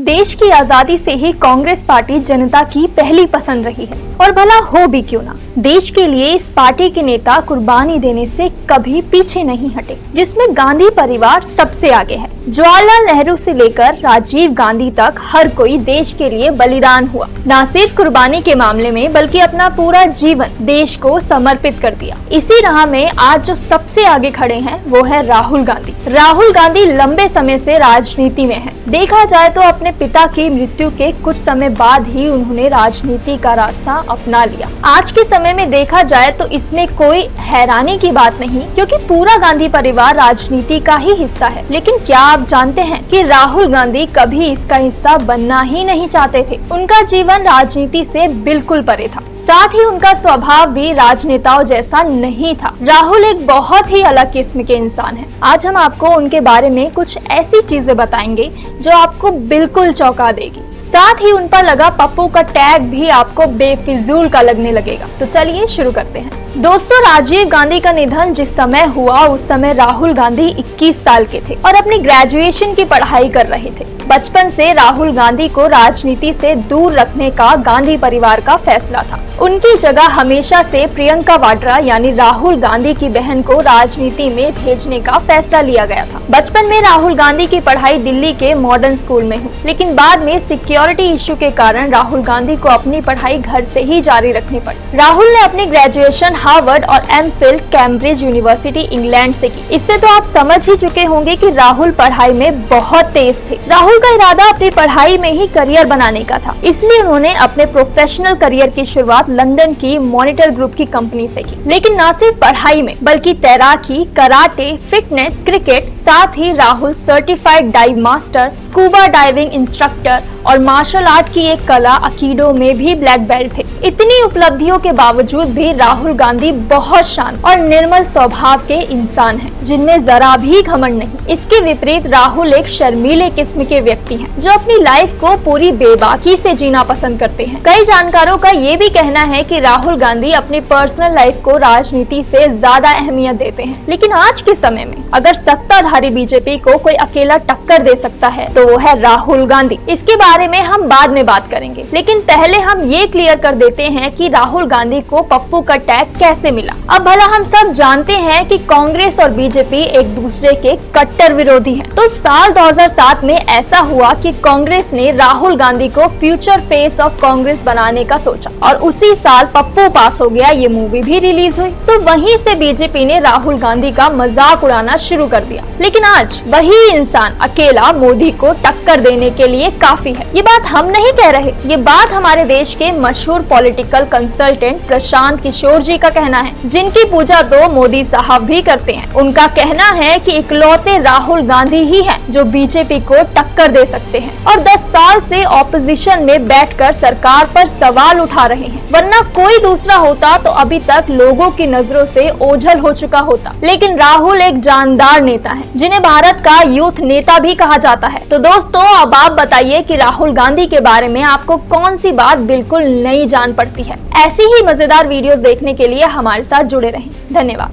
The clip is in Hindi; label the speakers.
Speaker 1: देश की आजादी से ही कांग्रेस पार्टी जनता की पहली पसंद रही है और भला हो भी क्यों ना। देश के लिए इस पार्टी के नेता कुर्बानी देने से कभी पीछे नहीं हटे, जिसमें गांधी परिवार सबसे आगे है। जवाहरलाल नेहरू से लेकर राजीव गांधी तक हर कोई देश के लिए बलिदान हुआ, न सिर्फ कुर्बानी के मामले में बल्कि अपना पूरा जीवन देश को समर्पित कर दिया। इसी राह में आज जो सबसे आगे खड़े हैं वो है राहुल गांधी। राहुल गांधी लंबे समय से राजनीति में है। देखा जाए तो अपने पिता की मृत्यु के कुछ समय बाद ही उन्होंने राजनीति का रास्ता अपना लिया। आज के समय में देखा जाए तो इसमें कोई हैरानी की बात नहीं, क्योंकि पूरा गांधी परिवार राजनीति का ही हिस्सा है। लेकिन क्या आप जानते हैं कि राहुल गांधी कभी इसका हिस्सा बनना ही नहीं चाहते थे। उनका जीवन राजनीति से बिल्कुल परे था, साथ ही उनका स्वभाव भी राजनेताओं जैसा नहीं था। राहुल एक बहुत ही अलग किस्म के इंसान है। आज हम आपको उनके बारे में कुछ ऐसी चीजें बताएंगे जो आपको बिल्कुल चौंका देगी। साथ ही उन पर लगा पप्पू का टैग भी आपको बेफिजूल का लगने लगेगा। तो चलिए शुरू करते हैं। दोस्तों, राजीव गांधी का निधन जिस समय हुआ उस समय राहुल गांधी 21 साल के थे और अपनी ग्रेजुएशन की पढ़ाई कर रहे थे। बचपन से राहुल गांधी को राजनीति से दूर रखने का गांधी परिवार का फैसला था। उनकी जगह हमेशा से प्रियंका वाड्रा यानी राहुल गांधी की बहन को राजनीति में भेजने का फैसला लिया गया था। बचपन में राहुल गांधी की पढ़ाई दिल्ली के मॉडर्न स्कूल में हुई, लेकिन बाद में सिक्योरिटी इश्यू के कारण राहुल गांधी को अपनी पढ़ाई घर से ही जारी रखनी पड़ी। राहुल ने अपनी ग्रेजुएशन हार्वर्ड और एमफिल कैम्ब्रिज यूनिवर्सिटी इंग्लैंड से की। इससे तो आप समझ ही चुके होंगे कि राहुल पढ़ाई में बहुत तेज थे। राहुल का इरादा अपनी पढ़ाई में ही करियर बनाने का था, इसलिए उन्होंने अपने प्रोफेशनल करियर की शुरुआत लंदन की मॉनिटर ग्रुप की कंपनी से की। लेकिन न सिर्फ पढ़ाई में बल्कि तैराकी, कराटे, फिटनेस, क्रिकेट, साथ ही Rahul certified dive master, scuba diving instructor और मार्शल आर्ट की एक कला अकीडो में भी ब्लैक बेल्ट थे। इतनी उपलब्धियों के बावजूद भी राहुल गांधी बहुत शांत और निर्मल स्वभाव के इंसान हैं, जिनमें जरा भी घमंड नहीं। इसके विपरीत राहुल एक शर्मीले किस्म के व्यक्ति हैं, जो अपनी लाइफ को पूरी बेबाकी से जीना पसंद करते हैं। कई जानकारों का ये भी कहना है कि राहुल गांधी अपनी पर्सनल लाइफ को राजनीति से ज्यादा अहमियत देते हैं। लेकिन आज के समय में अगर सत्ताधारी बीजेपी को कोई अकेला टक्कर दे सकता है तो वो है राहुल गांधी। इसके बारे में हम बाद में बात करेंगे, लेकिन पहले हम ये क्लियर कर देते हैं कि राहुल गांधी को पप्पू का टैग कैसे मिला। अब भला हम सब जानते हैं कि कांग्रेस और बीजेपी एक दूसरे के कट्टर विरोधी हैं। तो साल 2007 में ऐसा हुआ कि कांग्रेस ने राहुल गांधी को फ्यूचर फेस ऑफ कांग्रेस बनाने का सोचा और उसी साल पप्पू पास हो गया, ये मूवी भी रिलीज हुई। तो वहीं से बीजेपी ने राहुल गांधी का मजाक उड़ाना शुरू कर दिया। लेकिन आज वही इंसान अकेला मोदी को टक्कर देने के लिए काफी है। ये बात हम नहीं कह रहे, ये बात हमारे देश के मशहूर पॉलिटिकल कंसल्टेंट प्रशांत किशोर जी का कहना है, जिनकी पूजा तो मोदी साहब भी करते हैं। उनका कहना है कि इकलौते राहुल गांधी ही हैं जो बीजेपी को टक्कर दे सकते हैं और 10 साल से ऑपोजिशन में बैठकर सरकार पर सवाल उठा रहे हैं, वरना कोई दूसरा होता तो अभी तक लोगों की नजरों से ओझल हो चुका होता। लेकिन राहुल एक जानदार नेता है, जिन्हें भारत का यूथ नेता भी कहा जाता है। तो दोस्तों, अब आप बताइए कि राहुल गांधी के बारे में आपको कौन सी बात बिल्कुल नई जान पड़ती है। ऐसी ही मजेदार वीडियोस देखने के लिए हमारे साथ जुड़े रहें। धन्यवाद।